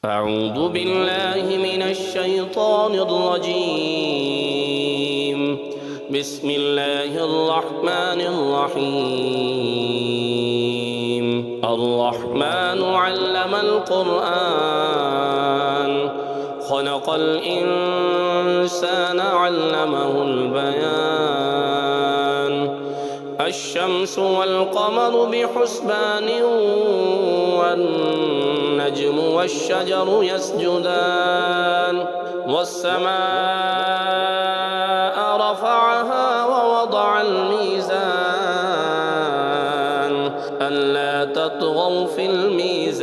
أعوذ بالله من الشيطان الرجيم. بسم الله الرحمن الرحيم. الرحمن علم القرآن خلق الإنسان علمه البيان. الشمس والقمر بحسبان والنجم والشجر يسجدان. والسماء رفعها ووضع الميزان ألا تطغوا في الميزان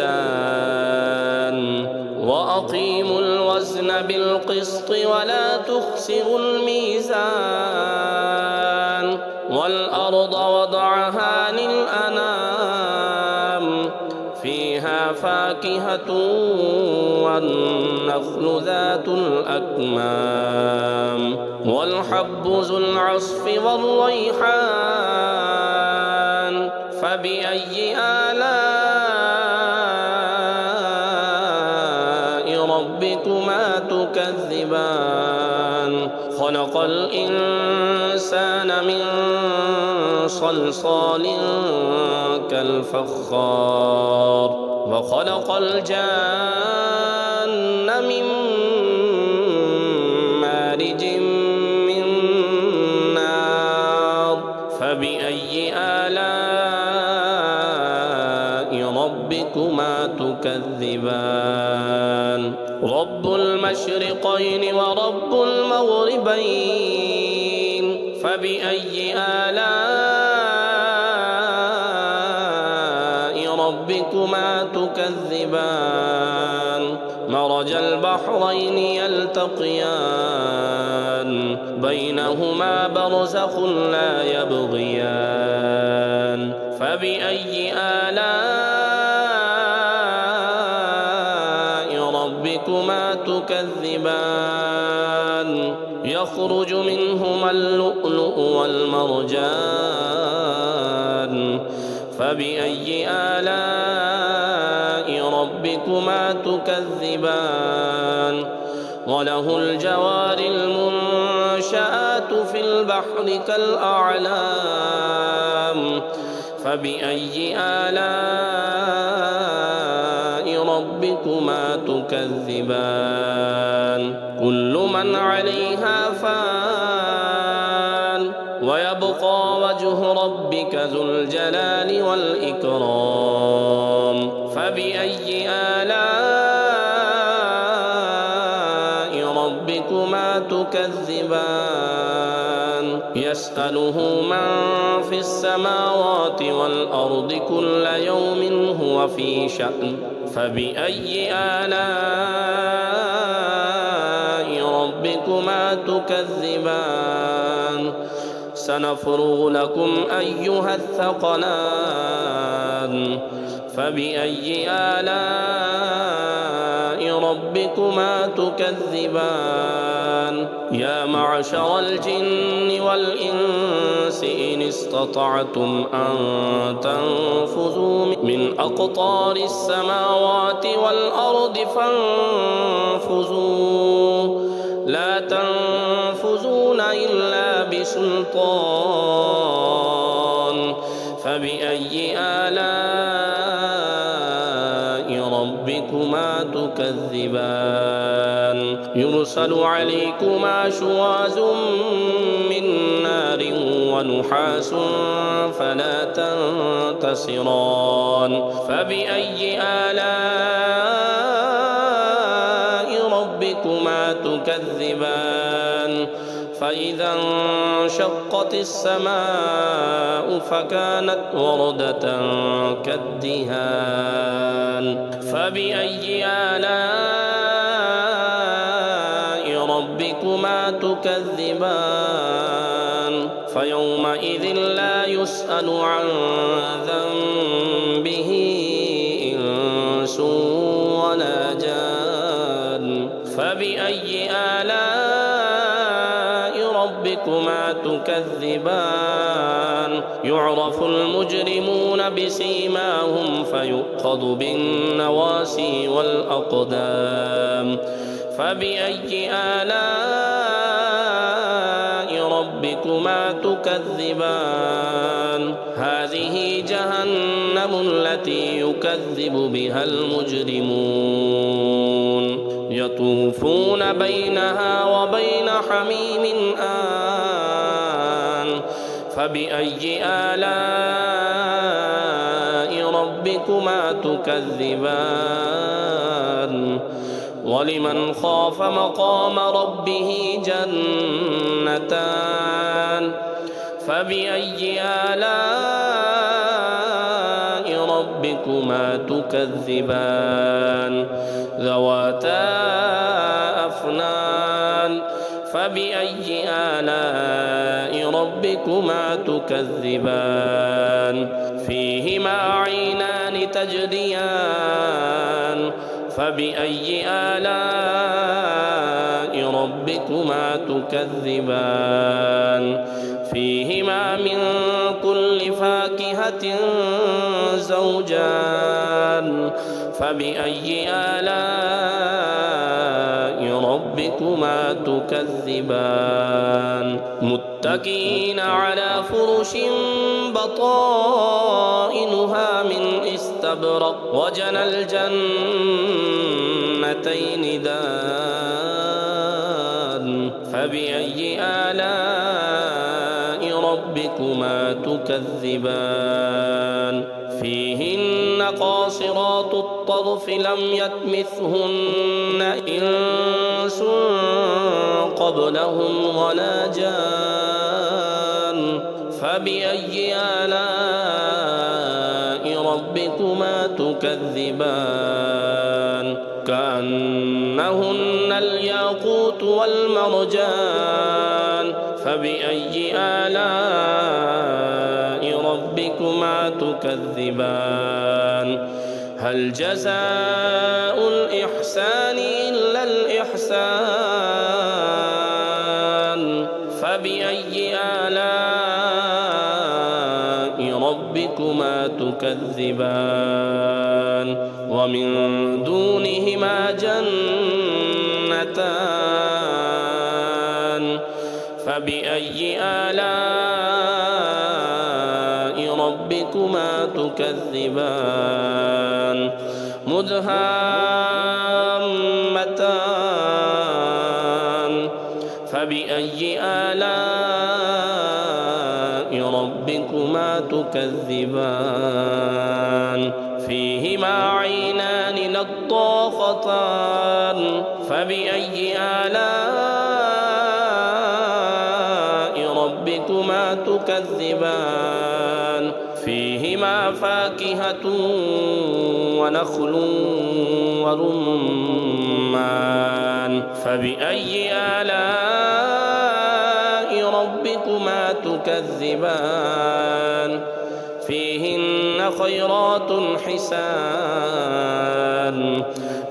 وأقيموا الوزن بالقسط ولا تخسروا الميزان. والأرض وضعها للأنام فيها فاكهة والنخل ذات الأكمام والحب ذو العصف والريحان. فبأي آلاء ربكما تكذبان؟ خلق الإنسان من صلصال كالفخار وخلق الجان من مارج من نار. فبأي آلاء ربكما تكذبان؟ رب المشرقين ورب المغربين. فبأي آلاء ربكما تكذبان؟ مرج البحرين يلتقيان بينهما برزخ لا يبغيان. فبأي آلاء ربكما تكذبان؟ يخرج منهما اللؤلؤ والمرجان. فبأي آلاء ربكما تكذبان؟ وله الجوار المنشآت في البحر كالأعلام. فبأي آلاء ربكما تكذبان؟ كل من عليها فان ويبقى وجه ربك ذو الجلال والإكرام. فبأي آلاء ربكما تكذبان؟ يسأله من في السماوات والأرض كل يوم هو في شأن. فبأي آلاء ربكما تكذبان؟ سنفرغ لكم أيها الثقلان. فبأي آلاء ربكما تكذبان؟ يا معشر الجن والإنس إن استطعتم أن تنفذوا من أقطار السماوات والأرض فانفذوا لا تنفذون إلا بسلطان. فبأي آلاء ربكما تكذبان؟ يرسل عليكما شواظ من نار ونحاس فلا تنتصران. فبأي آلاء ربكما تكذبان؟ فإذا انشقت السماء فكانت وردة كالدهان. فبأي آلاء ربكما تكذبان؟ فيومئذ لا يسأل عن ذنبه إنس ولا جان. فبأي آلاء ربكما تكذبان يعرف المجرمون بسيماهم فيؤخذ بالنواسي والأقدام فبأي آلاء ربكما تكذبان هذه جهنم التي يكذب بها المجرمون يطوفون بينها وبين حميم آن فبأي آلاء ربكما تكذبان ولمن خاف مقام ربه جنتان فبأي آلاء ربكما تكذبان ذواتا أفنان فبأي آلاء ربكما تكذبان فيهما عينان تجريان فبأي آلاء ربكما تكذبان فيهما من كل فاكهة زوجان فبأي آلاء ربكما تكذبان متكئين على فرش بطائنها من استبرق وجنى الجنتين دان فبأي آلاء ربكما تكذبان فيهن قاصرات الطرف لم يطمثهن إنس قبلهم ولا جان فبأي آلاء ربكما تكذبان كأنهن الياقوت والمرجان فبأي آلاء ربكما تكذبان هل جزاء الإحسان إلا الإحسان فبأي آلاء ربكما تكذبان ومن دونهما جنتان فبأي آلاء ربكما تكذبان مدهامتان فبأي آلاء ربكما تكذبان فيهما عينان نضاختان فبأي آلاء ربكما تكذبان فيهما فاكهة ونخل ورمان فبأي آلاء ربكما تكذبان فيهن خيرات حسان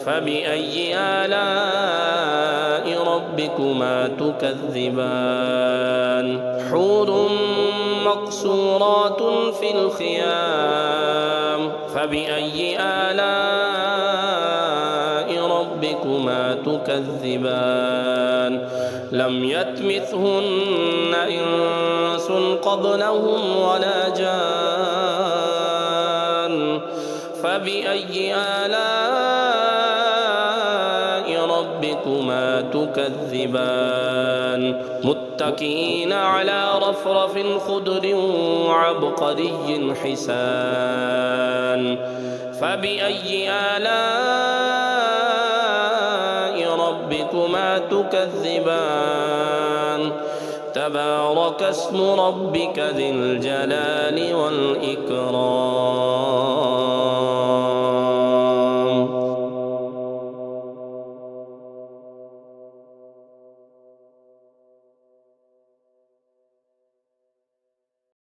فبأي آلاء ربكما تكذبان حور مقصورات في الخيام فبأي آلاء ربكما تكذبان لم يطمثهن إنس قبلهم ولا جان فبأي آلاء ربكما تكذبان متكئين على رفرف خضر وعبقري حسان فبأي آلاء ربكما تكذبان تبارك اسم ربك ذي الجلال والإكرام